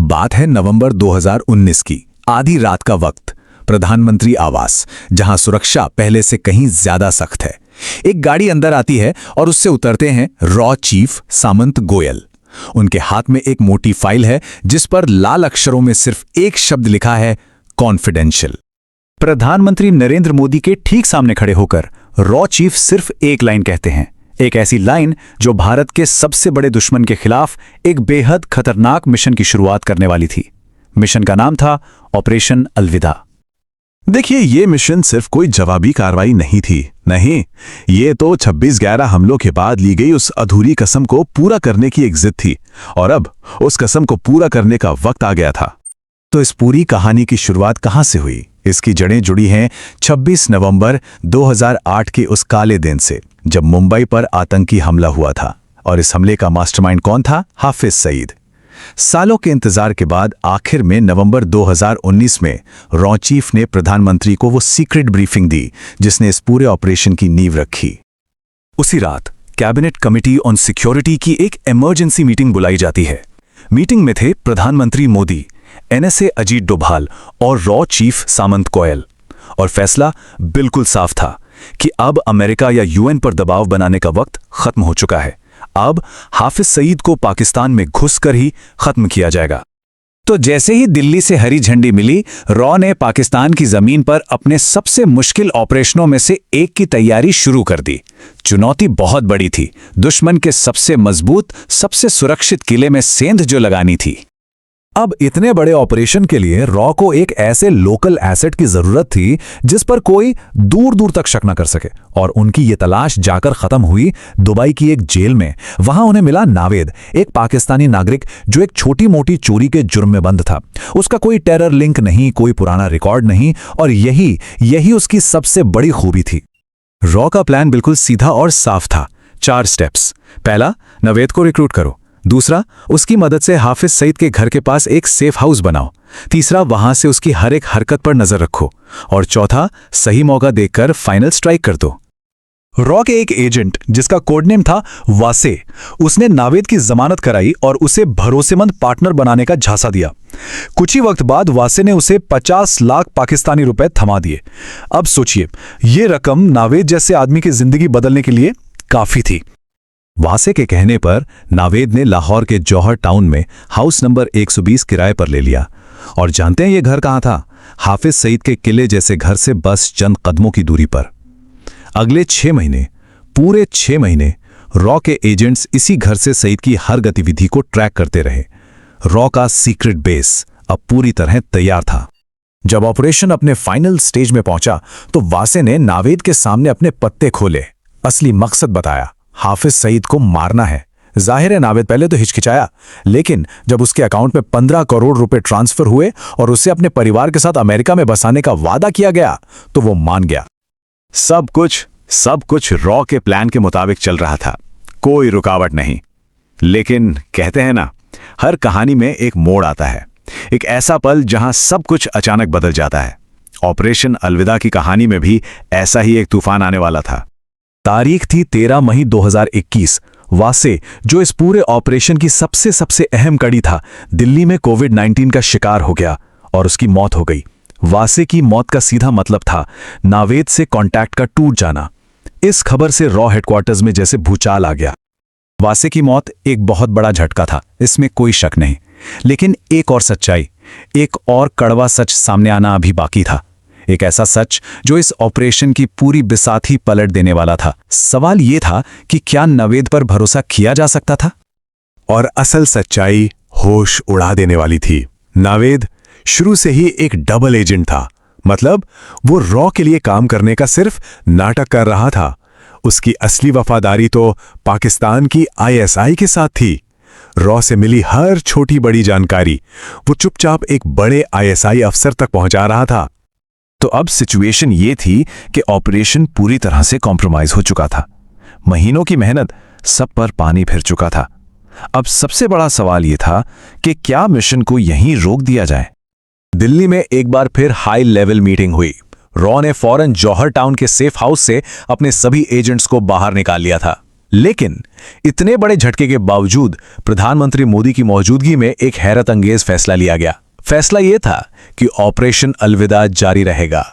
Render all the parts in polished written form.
बात है नवंबर 2019 की, आधी रात का वक्त। प्रधानमंत्री आवास, जहां सुरक्षा पहले से कहीं ज्यादा सख्त है। एक गाड़ी अंदर आती है और उससे उतरते हैं रॉ चीफ सामंत गोयल। उनके हाथ में एक मोटी फाइल है जिस पर लाल अक्षरों में सिर्फ एक शब्द लिखा है, कॉन्फिडेंशियल। प्रधानमंत्री नरेंद्र मोदी के ठीक सामने खड़े होकर रॉ चीफ सिर्फ एक लाइन कहते हैं, एक ऐसी लाइन जो भारत के सबसे बड़े दुश्मन के खिलाफ एक बेहद खतरनाक मिशन की शुरुआत करने वाली थी। मिशन का नाम था ऑपरेशन अलविदा। देखिए, ये मिशन सिर्फ कोई जवाबी कार्रवाई नहीं थी। नहीं, ये तो 26/11 हमलों के बाद ली गई उस अधूरी कसम को पूरा करने की एक जिद थी, और अब उस कसम को पूरा करने का वक्त आ गया था। तो इस पूरी कहानी की शुरुआत कहां से हुई? इसकी जड़ें जुड़ी हैं 26 नवंबर 2008 के उस काले दिन से, जब मुंबई पर आतंकी हमला हुआ था। और इस हमले का मास्टरमाइंड कौन था? हाफिज सईद। सालों के इंतजार के बाद आखिर में नवंबर 2019 में रॉ चीफ ने प्रधानमंत्री को वो सीक्रेट ब्रीफिंग दी जिसने इस पूरे ऑपरेशन की नींव रखी। उसी रात कैबिनेट कमेटी ऑन सिक्योरिटी की एक इमरजेंसी मीटिंग बुलाई जाती है। मीटिंग में थे प्रधानमंत्री मोदी, एनएसए अजीत डोभाल और रॉ चीफ सामंत गोयल। और फैसला बिल्कुल साफ था कि अब अमेरिका या यूएन पर दबाव बनाने का वक्त खत्म हो चुका है। अब हाफिज सईद को पाकिस्तान में घुसकर ही खत्म किया जाएगा। तो जैसे ही दिल्ली से हरी झंडी मिली, रॉ ने पाकिस्तान की जमीन पर अपने सबसे मुश्किल ऑपरेशनों में से एक की तैयारी शुरू कर दी। चुनौती बहुत बड़ी थी, दुश्मन के सबसे मजबूत, सबसे सुरक्षित किले में सेंध जो लगानी थी। अब इतने बड़े ऑपरेशन के लिए रॉ को एक ऐसे लोकल एसेट की जरूरत थी जिस पर कोई दूर दूर तक शक न कर सके, और उनकी ये तलाश जाकर खत्म हुई दुबई की एक जेल में। वहां उन्हें मिला नावेद, एक पाकिस्तानी नागरिक जो एक छोटी मोटी चोरी के जुर्म में बंद था। उसका कोई टेरर लिंक नहीं, कोई पुराना रिकॉर्ड नहीं, और यही उसकी सबसे बड़ी खूबी थी। रॉ का प्लान बिल्कुल सीधा और साफ था। 4 स्टेप्स। पहला, नावेद को रिक्रूट करो। दूसरा, उसकी मदद से हाफिज सईद के घर के पास एक सेफ हाउस बनाओ। तीसरा, वहां से उसकी हर एक हरकत पर नजर रखो। और चौथा, सही मौका देखकर फाइनल स्ट्राइक कर दो। रॉ के एक एजेंट जिसका कोडनेम था वासे, उसने नावेद की जमानत कराई और उसे भरोसेमंद पार्टनर बनाने का झांसा दिया। कुछ ही वक्त बाद वासे ने उसे 50 लाख पाकिस्तानी रुपए थमा दिए। अब सोचिए, ये रकम नावेद जैसे आदमी की जिंदगी बदलने के लिए काफी थी। वासे के कहने पर नावेद ने लाहौर के जौहर टाउन में हाउस नंबर 120 किराए पर ले लिया। और जानते हैं ये घर कहां था? हाफिज सईद के किले जैसे घर से बस चंद कदमों की दूरी पर। अगले 6 महीने, पूरे 6 महीने रॉ के एजेंट्स इसी घर से सईद की हर गतिविधि को ट्रैक करते रहे। रॉ का सीक्रेट बेस अब पूरी तरह तैयार था। जब ऑपरेशन अपने फाइनल स्टेज में पहुंचा तो वासे ने नावेद के सामने अपने पत्ते खोले, असली मकसद बताया। हाफिज सईद को मारना है। जाहिर है नावेद पहले तो हिचकिचाया, लेकिन जब उसके अकाउंट में 15 करोड़ रुपए ट्रांसफर हुए और उसे अपने परिवार के साथ अमेरिका में बसाने का वादा किया गया तो वो मान गया। सब कुछ रॉ के प्लान के मुताबिक चल रहा था, कोई रुकावट नहीं। लेकिन कहते हैं ना, हर कहानी में एक मोड़ आता है, एक ऐसा पल जहां सब कुछ अचानक बदल जाता है। ऑपरेशन अलविदा की कहानी में भी ऐसा ही एक तूफान आने वाला था। तारीख थी 13 मई 2021। वासे, जो इस पूरे ऑपरेशन की सबसे अहम कड़ी था, दिल्ली में कोविड-19 का शिकार हो गया और उसकी मौत हो गई। वासे की मौत का सीधा मतलब था नावेद से कांटेक्ट का टूट जाना। इस खबर से रॉ हेडक्वार्टर्स में जैसे भूचाल आ गया। वासे की मौत एक बहुत बड़ा झटका था, इसमें कोई शक नहीं। लेकिन एक और सच्चाई, एक और कड़वा सच सामने आना अभी बाकी था। एक ऐसा सच जो इस ऑपरेशन की पूरी बिसात ही पलट देने वाला था। सवाल यह था कि क्या नावेद पर भरोसा किया जा सकता था? और असल सच्चाई होश उड़ा देने वाली थी। नावेद शुरू से ही एक डबल एजेंट था। मतलब वो रॉ के लिए काम करने का सिर्फ नाटक कर रहा था। उसकी असली वफादारी तो पाकिस्तान की आईएसआई के साथ थी। रॉ से मिली हर छोटी बड़ी जानकारी वो चुपचाप एक बड़े आईएसआई अफसर तक पहुंचा रहा था। तो अब सिचुएशन ये थी कि ऑपरेशन पूरी तरह से कॉम्प्रोमाइज हो चुका था। महीनों की मेहनत सब पर पानी फिर चुका था। अब सबसे बड़ा सवाल यह था कि क्या मिशन को यहीं रोक दिया जाए। दिल्ली में एक बार फिर हाई लेवल मीटिंग हुई। रॉ ने फौरन जौहर टाउन के सेफ हाउस से अपने सभी एजेंट्स को बाहर निकाल लिया था। लेकिन इतने बड़े झटके के बावजूद प्रधानमंत्री मोदी की मौजूदगी में एक हैरत अंगेज फैसला लिया गया। फैसला यह था कि ऑपरेशन अलविदा जारी रहेगा।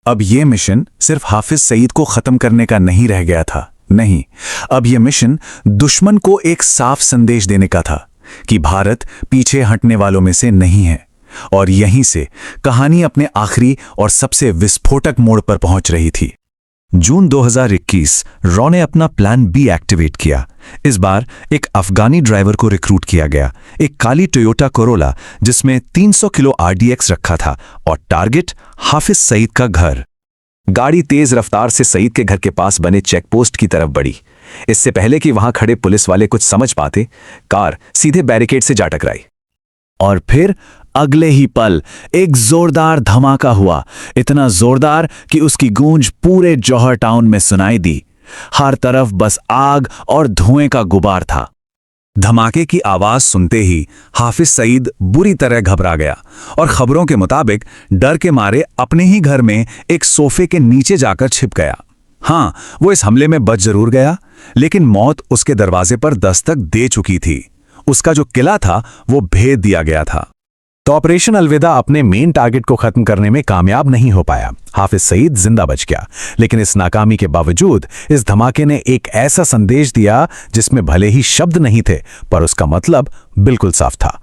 अब यह मिशन सिर्फ हाफिज सईद को खत्म करने का नहीं रह गया था। नहीं, अब यह मिशन दुश्मन को एक साफ संदेश देने का था कि भारत पीछे हटने वालों में से नहीं है। और यहीं से कहानी अपने आखिरी और सबसे विस्फोटक मोड़ पर पहुंच रही थी। जून 2021 रॉ ने अपना प्लान बी एक्टिवेट किया। इस बार एक अफगानी ड्राइवर को रिक्रूट किया गया, एक काली टोयोटा कोरोला जिसमें 300 किलो आरडीएक्स रखा था और टारगेट हाफिज सईद का घर। गाड़ी तेज रफ्तार से सईद के घर के पास बने चेकपोस्ट की तरफ बढ़ी। इससे पहले कि वहां खड़े पुलिस वाले कुछ समझ पाते, कार सीधे बैरिकेड से जा टकराई। और फिर अगले ही पल एक जोरदार धमाका हुआ, इतना जोरदार कि उसकी गूंज पूरे जौहर टाउन में सुनाई दी। हर तरफ बस आग और धुएं का गुबार था। धमाके की आवाज सुनते ही हाफिज सईद बुरी तरह घबरा गया और खबरों के मुताबिक डर के मारे अपने ही घर में एक सोफे के नीचे जाकर छिप गया। हाँ, वो इस हमले में बच जरूर गया, लेकिन मौत उसके दरवाजे पर दस्तक दे चुकी थी। उसका जो किला था वो भेद दिया गया था। तो ऑपरेशन अलविदा अपने मेन टारगेट को खत्म करने में कामयाब नहीं हो पाया। हाफिज सईद जिंदा बच गया, लेकिन इस नाकामी के बावजूद इस धमाके ने एक ऐसा संदेश दिया जिसमें भले ही शब्द नहीं थे, पर उसका मतलब बिल्कुल साफ था।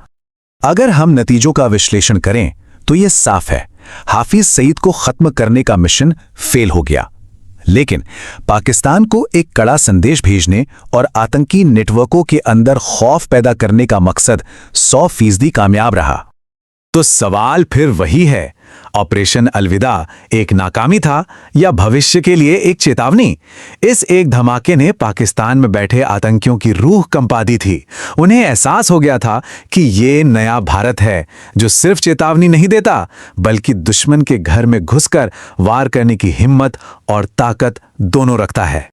अगर हम नतीजों का विश्लेषण करें तो यह साफ है, हाफिज सईद को खत्म करने का मिशन फेल हो गया, लेकिन पाकिस्तान को एक कड़ा संदेश भेजने और आतंकी नेटवर्कों के अंदर खौफ पैदा करने का मकसद 100% कामयाब रहा। तो सवाल फिर वही है, ऑपरेशन अलविदा एक नाकामी था या भविष्य के लिए एक चेतावनी? इस एक धमाके ने पाकिस्तान में बैठे आतंकियों की रूह कंपा दी थी। उन्हें एहसास हो गया था कि ये नया भारत है जो सिर्फ चेतावनी नहीं देता, बल्कि दुश्मन के घर में घुसकर वार करने की हिम्मत और ताकत दोनों रखता है।